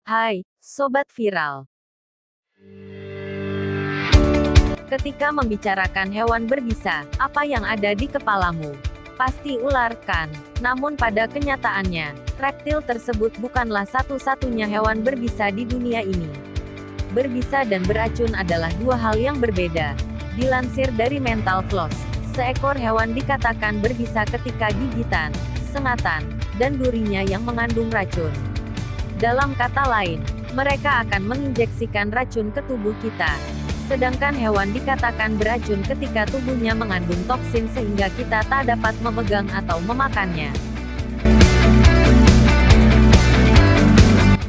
Hai, Sobat Viral. Ketika membicarakan hewan berbisa, apa yang ada di kepalamu? Pasti ular, kan? Namun pada kenyataannya, reptil tersebut bukanlah satu-satunya hewan berbisa di dunia ini. Berbisa dan beracun adalah dua hal yang berbeda. Dilansir dari Mental Floss, seekor hewan dikatakan berbisa ketika gigitan, sengatan, dan durinya yang mengandung racun. Dalam kata lain, mereka akan menginjeksikan racun ke tubuh kita. Sedangkan hewan dikatakan beracun ketika tubuhnya mengandung toksin sehingga kita tak dapat memegang atau memakannya.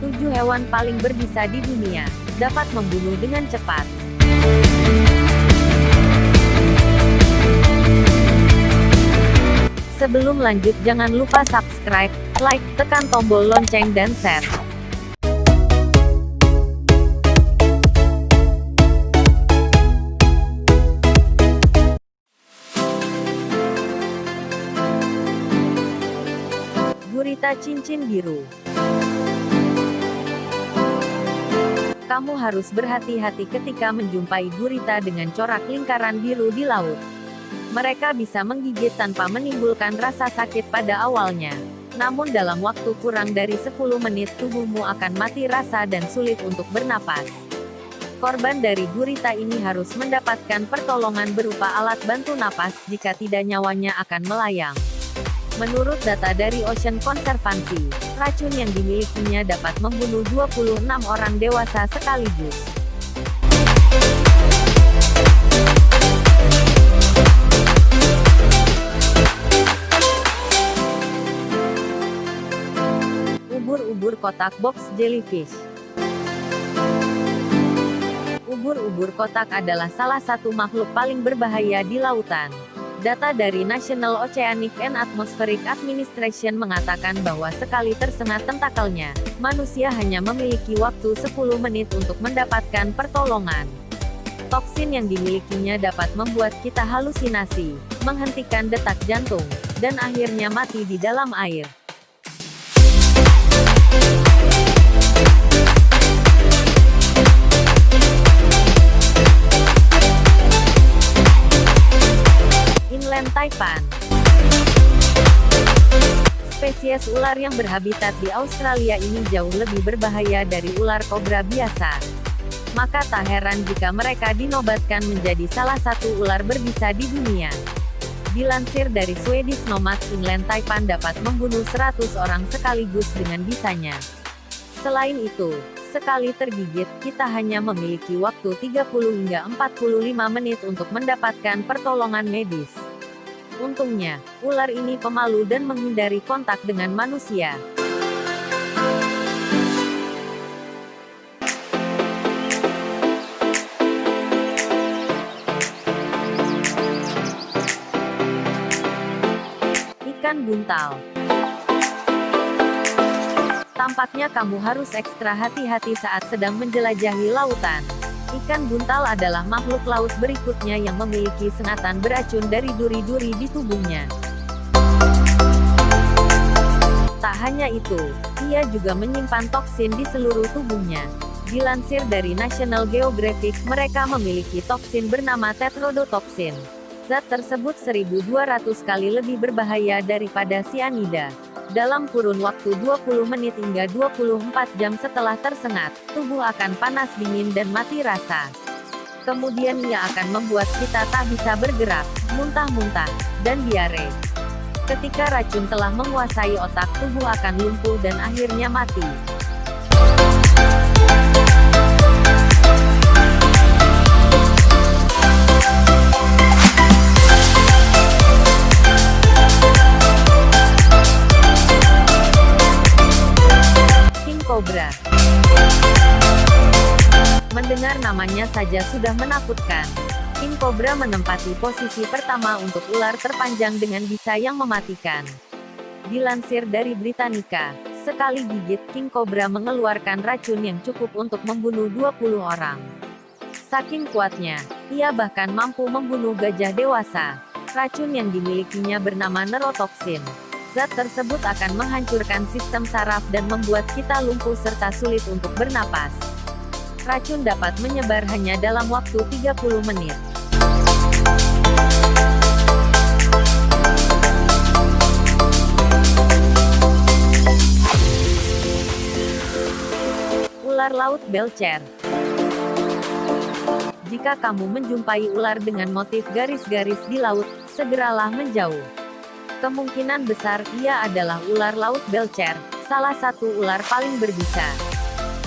7 hewan paling berbisa di dunia, dapat membunuh dengan cepat. Sebelum lanjut jangan lupa subscribe, like, tekan tombol lonceng dan share. Gurita cincin biru. Kamu harus berhati-hati ketika menjumpai gurita dengan corak lingkaran biru di laut. Mereka bisa menggigit tanpa menimbulkan rasa sakit pada awalnya. Namun dalam waktu kurang dari 10 menit tubuhmu akan mati rasa dan sulit untuk bernapas. Korban dari gurita ini harus mendapatkan pertolongan berupa alat bantu napas, jika tidak nyawanya akan melayang. Menurut data dari Ocean Conservancy, racun yang dimilikinya dapat membunuh 26 orang dewasa sekaligus. Ubur-ubur kotak box jellyfish. Ubur-ubur kotak adalah salah satu makhluk paling berbahaya di lautan. Data dari National Oceanic and Atmospheric Administration mengatakan bahwa sekali tersengat tentakelnya, manusia hanya memiliki waktu 10 menit untuk mendapatkan pertolongan. Toksin yang dimilikinya dapat membuat kita halusinasi, menghentikan detak jantung, dan akhirnya mati di dalam air. Inland taipan. Spesies ular yang berhabitat di Australia ini jauh lebih berbahaya dari ular kobra biasa. Maka tak heran jika mereka dinobatkan menjadi salah satu ular berbisa di dunia. Dilansir dari Swedish Nomad, inland taipan dapat membunuh 100 orang sekaligus dengan bisanya. Selain itu, sekali tergigit, kita hanya memiliki waktu 30 hingga 45 menit untuk mendapatkan pertolongan medis. Untungnya, ular ini pemalu dan menghindari kontak dengan manusia. Ikan buntal. Tampaknya kamu harus ekstra hati-hati saat sedang menjelajahi lautan. Ikan buntal adalah makhluk laut berikutnya yang memiliki sengatan beracun dari duri-duri di tubuhnya. Tak hanya itu, ia juga menyimpan toksin di seluruh tubuhnya. Dilansir dari National Geographic, mereka memiliki toksin bernama tetrodotoxin. Zat tersebut 1.200 kali lebih berbahaya daripada sianida. Dalam kurun waktu 20 menit hingga 24 jam setelah tersengat, tubuh akan panas dingin dan mati rasa. Kemudian ia akan membuat kita tak bisa bergerak, muntah-muntah, dan diare. Ketika racun telah menguasai otak, tubuh akan lumpuh dan akhirnya mati. Kobra. Mendengar namanya saja sudah menakutkan. King Cobra menempati posisi pertama untuk ular terpanjang dengan bisa yang mematikan. Dilansir dari Britannica, sekali gigit King Cobra mengeluarkan racun yang cukup untuk membunuh 20 orang. Saking kuatnya, ia bahkan mampu membunuh gajah dewasa. Racun yang dimilikinya bernama neurotoxin. Zat tersebut akan menghancurkan sistem saraf dan membuat kita lumpuh serta sulit untuk bernapas. Racun dapat menyebar hanya dalam waktu 30 menit. Ular laut belcher. Jika kamu menjumpai ular dengan motif garis-garis di laut, segeralah menjauh. Kemungkinan besar ia adalah ular laut belcher, salah satu ular paling berbisa.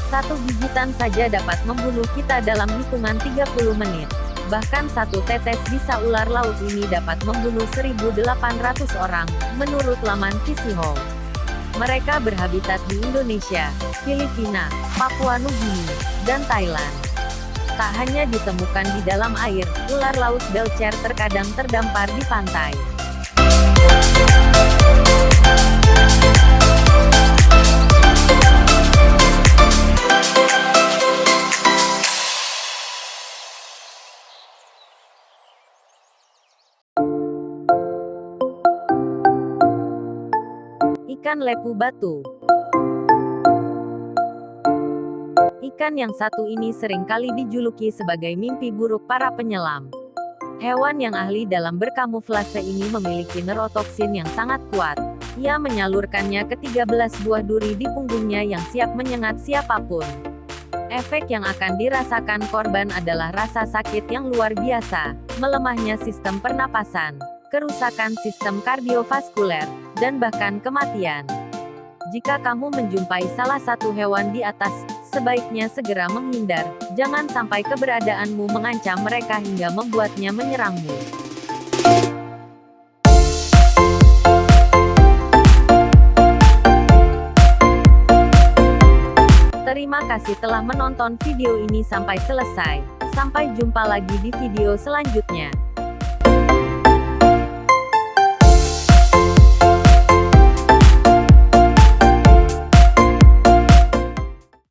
Satu gigitan saja dapat membunuh kita dalam hitungan 30 menit. Bahkan satu tetes bisa ular laut ini dapat membunuh 1.800 orang, menurut laman Kisiho. Mereka berhabitat di Indonesia, Filipina, Papua Nugini, dan Thailand. Tak hanya ditemukan di dalam air, ular laut belcher terkadang terdampar di pantai. Ikan lepu batu. Ikan yang satu ini seringkali dijuluki sebagai mimpi buruk para penyelam. Hewan yang ahli dalam berkamuflase ini memiliki neurotoksin yang sangat kuat. Ia menyalurkannya ke 13 buah duri di punggungnya yang siap menyengat siapapun. Efek yang akan dirasakan korban adalah rasa sakit yang luar biasa, melemahnya sistem pernapasan, kerusakan sistem kardiovaskuler, dan bahkan kematian. Jika kamu menjumpai salah satu hewan di atas, sebaiknya segera menghindar, jangan sampai keberadaanmu mengancam mereka hingga membuatnya menyerangmu. Terima kasih telah menonton video ini sampai selesai. Sampai jumpa lagi di video selanjutnya.